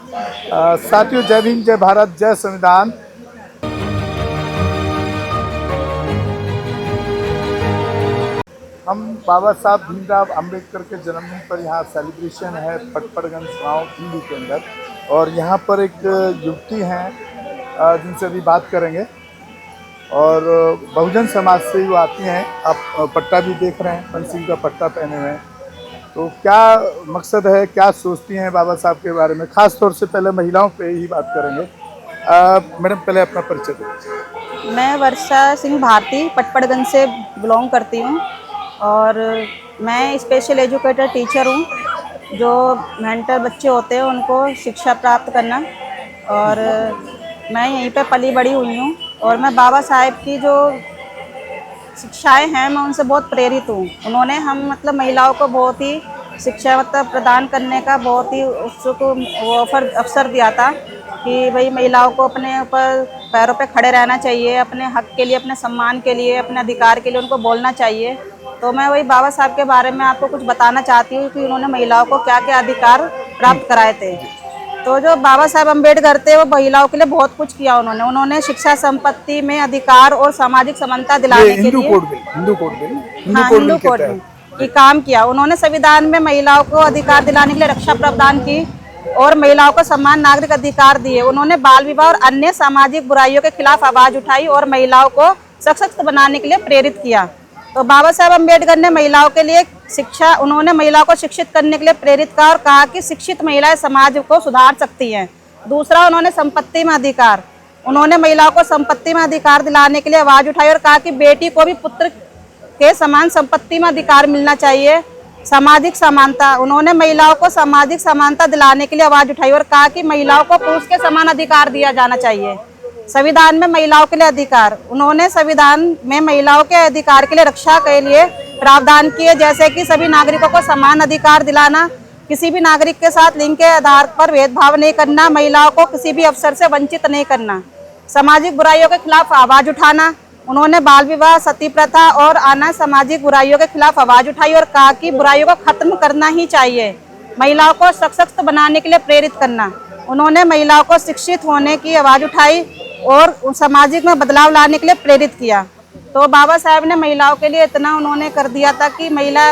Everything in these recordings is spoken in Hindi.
साथियों, जय भीम, जय भारत, जय संविधान। हम बाबा साहब भीमराव अंबेडकर के जन्मदिन पर यहाँ सेलिब्रेशन है पटपड़गंज गांव दिल्ली के अंदर, और यहाँ पर एक युवती हैं जिनसे अभी बात करेंगे। और बहुजन समाज से वो आती हैं। आप पट्टा भी देख रहे हैं, पंसिंग का पट्टा पहने हुए हैं। तो क्या मकसद है, क्या सोचती हैं बाबा साहब के बारे में? खास तौर से पहले महिलाओं पे ही बात करेंगे। मैडम, पहले अपना परिचय दीजिए। मैं वर्षा सिंह भारती पटपड़गंज से बिलोंग करती हूँ और मैं स्पेशल एजुकेटर टीचर हूँ। जो मेंटर बच्चे होते हैं उनको शिक्षा प्राप्त करना, और मैं यहीं पे पली बड़ी हुई हूँ। और मैं बाबा साहेब की जो शिक्षाएं हैं मैं उनसे बहुत प्रेरित हूँ। उन्होंने हम महिलाओं को बहुत ही शिक्षा प्रदान करने का बहुत ही उत्सुक वो अवसर दिया था कि भाई महिलाओं को अपने ऊपर पैरों पे खड़े रहना चाहिए, अपने हक के लिए, अपने सम्मान के लिए, अपने अधिकार के लिए उनको बोलना चाहिए। तो मैं वही बाबा साहब के बारे में आपको कुछ बताना चाहती हूँ कि उन्होंने महिलाओं को क्या क्या अधिकार प्राप्त कराए थे। तो जो बाबा साहब अम्बेडकर थे वो महिलाओं के लिए बहुत कुछ किया। उन्होंने शिक्षा, संपत्ति में अधिकार और सामाजिक समानता दिलाने के लिए हिंदू कोड में ये काम किया। उन्होंने संविधान में महिलाओं को अधिकार दिलाने के लिए रक्षा प्रदान की और महिलाओं को समान नागरिक अधिकार दिए। उन्होंने बाल विवाह और अन्य सामाजिक बुराइयों के खिलाफ आवाज उठाई और महिलाओं को सशक्त बनाने के लिए प्रेरित किया। तो बाबा साहब अम्बेडकर ने महिलाओं के लिए शिक्षा, उन्होंने महिलाओं को शिक्षित करने के लिए प्रेरित किया और कहा कि शिक्षित महिलाएं समाज को सुधार सकती हैं। दूसरा, उन्होंने संपत्ति में अधिकार, उन्होंने महिलाओं को संपत्ति में अधिकार दिलाने के लिए आवाज उठाई और कहा कि बेटी को भी पुत्र के समान संपत्ति में अधिकार मिलना चाहिए। सामाजिक समानता, उन्होंने महिलाओं को सामाजिक समानता दिलाने के लिए आवाज उठाई और कहा कि महिलाओं को पुरुष के समान अधिकार दिया जाना चाहिए। संविधान में महिलाओं के लिए अधिकार, उन्होंने संविधान में महिलाओं के अधिकार के लिए रक्षा के लिए प्रावधान किए, जैसे कि सभी नागरिकों को समान अधिकार दिलाना, किसी भी नागरिक के साथ लिंग के आधार पर भेदभाव नहीं करना, महिलाओं को किसी भी अवसर से वंचित नहीं करना, सामाजिक बुराइयों के खिलाफ आवाज उठाना। उन्होंने बाल विवाह, सती प्रथा और अन्य सामाजिक बुराइयों के खिलाफ आवाज उठाई और कहा कि बुराइयों को खत्म करना ही चाहिए। महिलाओं को सशक्त बनाने के लिए प्रेरित करना, उन्होंने महिलाओं को शिक्षित होने की आवाज उठाई और सामाजिक में बदलाव लाने के लिए प्रेरित किया। तो बाबा साहब ने महिलाओं के लिए इतना उन्होंने कर दिया था कि महिला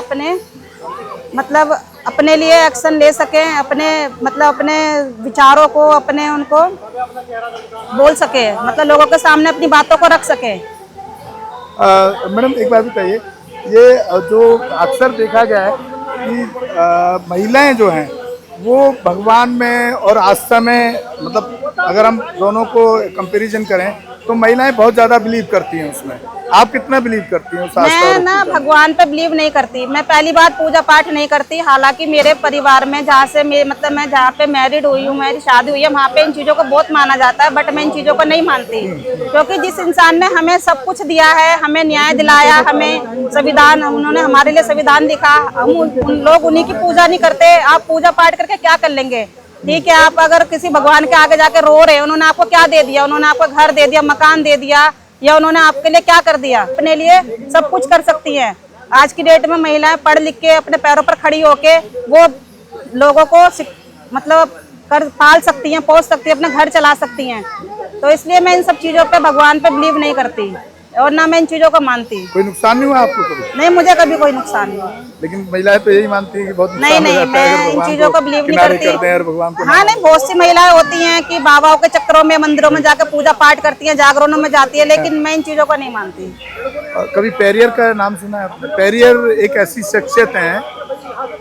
अपने लिए एक्शन ले सकें, अपने विचारों को उनको बोल सके, लोगों के सामने अपनी बातों को रख सके। मैडम, एक बात बताइए, ये जो अक्सर देखा गया है कि महिलाएं जो हैं वो भगवान में और आस्था में, अगर हम दोनों को कंपैरिजन करें तो महिलाएं बहुत ज़्यादा बिलीव करती हैं उसमें। आप कितना बिलीव करती हैं उस आस्था? मैं ना भगवान पे बिलीव नहीं करती। मैं पहली बार पूजा पाठ नहीं करती। हालांकि मेरे परिवार में जहाँ से मैं जहाँ पे मैरिड हुई हूँ, मेरी शादी हुई है, वहाँ पे इन चीज़ों को बहुत माना जाता है, बट मैं इन चीज़ों को नहीं मानती। क्योंकि जिस इंसान ने हमें सब कुछ दिया है, हमें न्याय दिलाया, हमें संविधान, उन्होंने हमारे लिए संविधान लिखा, हम उन लोग उन्हीं की पूजा नहीं करते। आप पूजा पाठ करके क्या कर लेंगे? ठीक है, आप अगर किसी भगवान के आगे जाके रो रहे हैं, उन्होंने आपको क्या दे दिया? उन्होंने आपको घर दे दिया, मकान दे दिया, या उन्होंने आपके लिए क्या कर दिया? अपने लिए सब कुछ कर सकती हैं। आज की डेट में महिलाएं पढ़ लिख के अपने पैरों पर खड़ी होके वो लोगों को पाल सकती हैं, पोस सकती हैं, अपना घर चला सकती हैं। तो इसलिए मैं इन सब चीज़ों पे, भगवान पे बिलीव नहीं करती और ना मैं इन चीज़ों को मानती। कोई नुकसान नहीं हुआ आपको कभी? नहीं, मुझे कभी कोई नुकसान नहीं हुआ। लेकिन महिलाएं तो यही मानती हैं कि बहुत नहीं, मैं इन चीज़ों को बिलीव नहीं करती। भगवान को हाँ, नहीं, बहुत सी महिलाएं होती हैं कि बाबाओं के चक्करों में मंदिरों में जाकर पूजा पाठ करती हैं, जागरणों में जाती है, लेकिन मैं इन चीज़ों को नहीं मानती। कभी पेरियर का नाम सुना है आपने? पेरियर एक ऐसी शख्सियत है,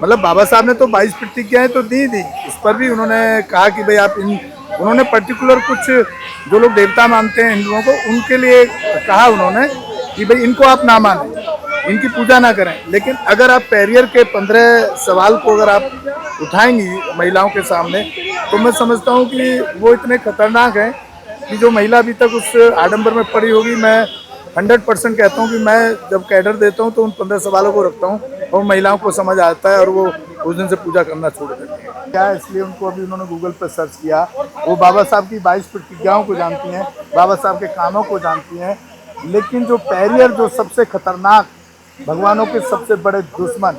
बाबा साहब ने तो 22 प्रतिज्ञाएं तो दी, उस पर भी उन्होंने कहा कि भाई आप उन्होंने पर्टिकुलर कुछ जो लोग देवता मानते हैं हिंदुओं को, उनके लिए कहा उन्होंने कि भाई इनको आप ना मानें, इनकी पूजा ना करें। लेकिन अगर आप पेरियर के 15 सवाल को अगर आप उठाएंगी महिलाओं के सामने, तो मैं समझता हूँ कि वो इतने खतरनाक हैं कि जो महिला अभी तक उस आडंबर में पड़ी होगी, मैं 100% कहता हूँ कि मैं जब कैडर देता हूँ तो उन 15 सवालों को रखता हूँ और महिलाओं को समझ आता है और वो उस दिन से पूजा करना छोड़ देती है। क्या इसलिए उनको अभी उन्होंने गूगल पर सर्च किया, वो बाबा साहब की 22 प्रतिज्ञाओं को जानती हैं, बाबा साहब के कामों को जानती हैं। लेकिन जो पेरियर, जो सबसे खतरनाक, भगवानों के सबसे बड़े दुश्मन,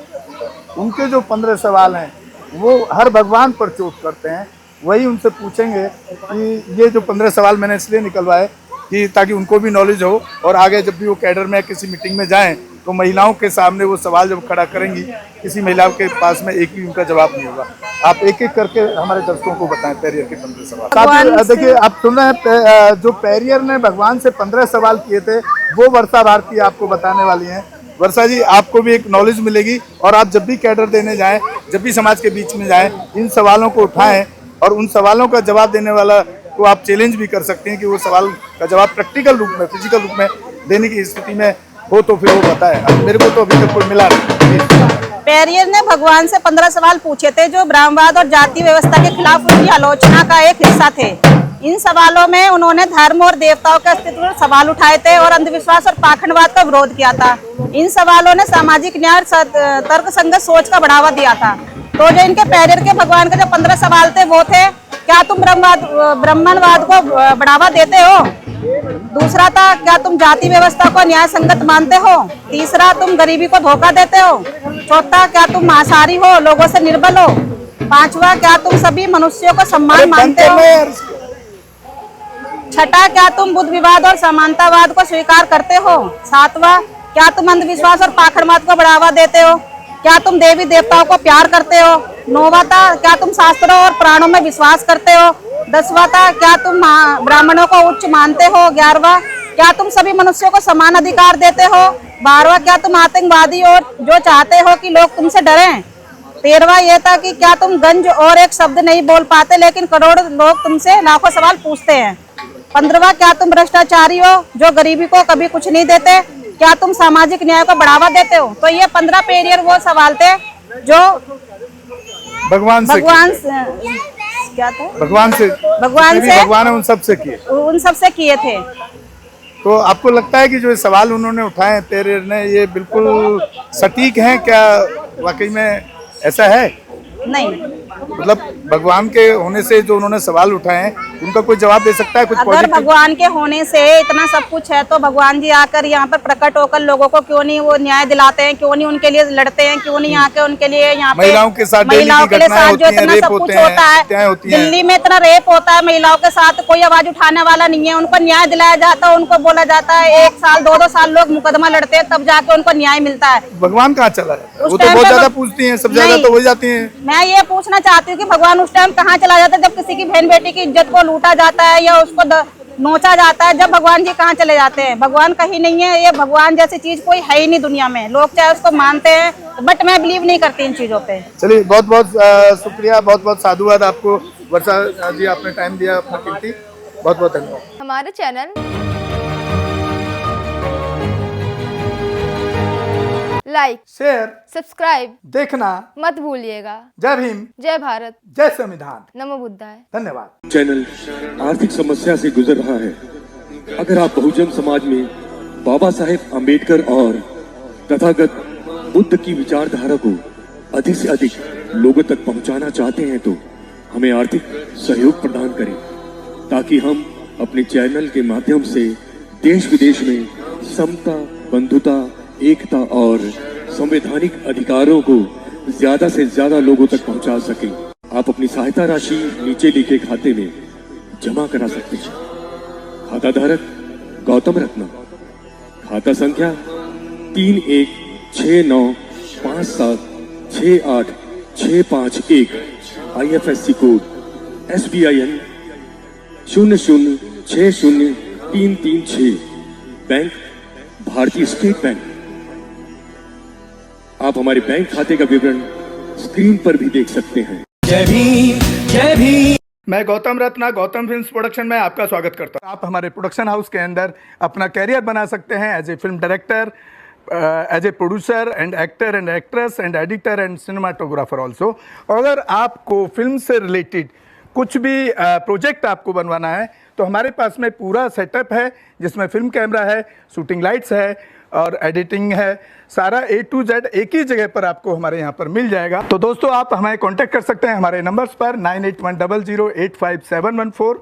उनके जो 15 सवाल हैं वो हर भगवान पर चोट करते हैं। वही उनसे पूछेंगे कि ये जो 15 सवाल मैंने इसलिए निकलवाए कि ताकि उनको भी नॉलेज हो और आगे जब भी वो कैडर में किसी मीटिंग में जाएं तो महिलाओं के सामने वो सवाल जब खड़ा करेंगी किसी महिला के पास में एक भी उनका जवाब नहीं होगा। आप एक एक करके हमारे दर्शकों को बताएं पेरियर के 15 सवाल। साथ ही देखिए आप सुन रहे हैं जो पेरियर ने भगवान से 15 सवाल किए थे वो वर्षा भारती आपको बताने वाली हैं। वर्षा जी, आपको भी एक नॉलेज मिलेगी और आप जब भी कैडर देने जाएं, जब भी समाज के बीच में जाएं, इन सवालों को उठाएं और उन सवालों का जवाब देने वाला को आप चैलेंज भी कर सकते हैं कि वो सवाल का जवाब प्रैक्टिकल रूप में, फिजिकल रूप में देने की स्थिति में हो तो फिर वो बताए। अब मेरे को तो अभी तक कोई मिला नहीं। पेरियर ने भगवान से 15 सवाल पूछे थे जो ब्राह्मणवाद और जाति व्यवस्था के खिलाफ उनकी आलोचना का एक हिस्सा थे। इन सवालों में उन्होंने धर्म और देवताओं के अस्तित्व पर सवाल उठाए थे और अंधविश्वास और पाखंडवाद का विरोध किया था। इन सवालों ने सामाजिक न्याय और तर्कसंगत सोच का बढ़ावा दिया था। तो जो इनके पेरियर के भगवान के जो 15 सवाल थे वो थे, क्या तुम ब्राह्मणवाद को बढ़ावा देते हो? दूसरा था, क्या तुम जाति व्यवस्था को न्याय संगत मानते हो? तीसरा, तुम गरीबी को धोखा देते हो? चौथा, क्या तुम मांसाहारी हो, लोगों से निर्बल हो? पांचवा, क्या तुम सभी मनुष्यों को सम्मान मानते हो? छठा, क्या तुम बुद्धविवाद और समानतावाद को स्वीकार करते हो? सातवां, क्या तुम अंधविश्वास और पाखंडवाद को बढ़ावा देते हो? क्या तुम देवी देवताओं को प्यार करते हो? नौवां था, क्या तुम शास्त्रों और प्राणों में विश्वास करते हो? 10वां था, क्या तुम ब्राह्मणों को उच्च मानते हो? 11वां, क्या तुम सभी मनुष्यों को समान अधिकार देते हो? 12वां, क्या तुम आतंकवादी और जो चाहते हो कि लोग तुमसे डरें? 13वां ये था कि क्या तुम गंज और एक शब्द नहीं बोल पाते लेकिन करोड़ लोग तुमसे लाखों सवाल पूछते हैं? 15वां, क्या तुम भ्रष्टाचारी हो जो गरीबी को कभी कुछ नहीं देते? क्या तुम सामाजिक न्याय को बढ़ावा देते हो? तो ये 15 पेरियर वो सवाल थे जो भगवान से क्या था भगवान से भगवान ने उन सब से किए थे। तो आपको लगता है कि जो सवाल उन्होंने उठाए पेरियर ने ये बिल्कुल सटीक हैं? क्या वाकई में ऐसा है? नहीं, मतलब भगवान के होने से जो उन्होंने सवाल उठाए हैं उनका कोई जवाब दे सकता है कुछ? अगर भगवान के होने से इतना सब कुछ है तो भगवान जी आकर यहाँ पर प्रकट होकर लोगों को क्यों नहीं वो न्याय दिलाते हैं? क्यों नहीं उनके लिए लड़ते हैं? क्यों नहीं आके उनके लिए यहाँ पे महिलाओं के साथ जो इतना सब कुछ होता है, दिल्ली में इतना रेप होता है महिलाओं के साथ, कोई आवाज उठाने वाला नहीं है। उनको न्याय दिलाया जाता है, उनको बोला जाता है 1 साल 2 साल लोग मुकदमा लड़ते हैं तब जाके उनको न्याय मिलता है। भगवान कहाँ चला है? वो तो बहुत ज्यादा पूछती है, सब ज्यादा तो हो जाती है। मैं ये पूछना चाहती हूँ कि भगवान उस टाइम कहाँ चला जाता है जब किसी की बहन बेटी की इज्जत को लूटा जाता है या उसको नोचा जाता है? जब भगवान जी कहाँ चले जाते हैं? भगवान कहीं नहीं है। ये भगवान जैसी चीज कोई है ही नहीं दुनिया में। लोग चाहे उसको मानते हैं बट मैं बिलीव नहीं करती इन चीजों पे। चलिए, बहुत बहुत शुक्रिया, बहुत बहुत साधुवाद आपको वर्षा जी, आपने टाइम दिया अपना कीमती, बहुत बहुत धन्यवाद। हमारे चैनल लाइक, शेयर, सब्सक्राइब देखना मत भूलिएगा। जय भीम, जय भारत, जय संविधान, नमो बुद्धाय। धन्यवाद। चैनल आर्थिक समस्या से गुजर रहा है। अगर आप बहुजन समाज में बाबा साहेब अम्बेडकर और तथागत बुद्ध की विचारधारा को अधिक से अधिक लोगों तक पहुंचाना चाहते हैं तो हमें आर्थिक सहयोग प्रदान करें ताकि हम अपने चैनल के माध्यम से देश विदेश में समता, बंधुता, एकता और संवैधानिक अधिकारों को ज्यादा से ज्यादा लोगों तक पहुंचा सकें। आप अपनी सहायता राशि नीचे लिखे खाते में जमा करा सकते हैं। खाता धारक गौतम रत्ना, खाता संख्या 316957686551, IFSC कोड SBIN 0060336, बैंक भारतीय स्टेट बैंक। आप हमारे बैंक खाते का विवरण स्क्रीन पर भी देख सकते हैं। जय भीम, जय भीम। मैं गौतम रत्ना, गौतम फिल्म्स प्रोडक्शन में आपका स्वागत करता हूं। आप हमारे प्रोडक्शन हाउस के अंदर अपना कैरियर बना सकते हैं as a film director, as a producer and actor and actress and editor and cinematographer also. अगर आपको फिल्म से रिलेटेड कुछ भी प्रोजेक्ट आपको बनवाना है तो हमारे पास में पूरा सेटअप है जिसमें फिल्म कैमरा है, शूटिंग लाइट्स है और एडिटिंग है। सारा A to Z एक ही जगह पर आपको हमारे यहाँ पर मिल जाएगा। तो दोस्तों, आप हमें कांटेक्ट कर सकते हैं हमारे नंबर्स पर 9810085714।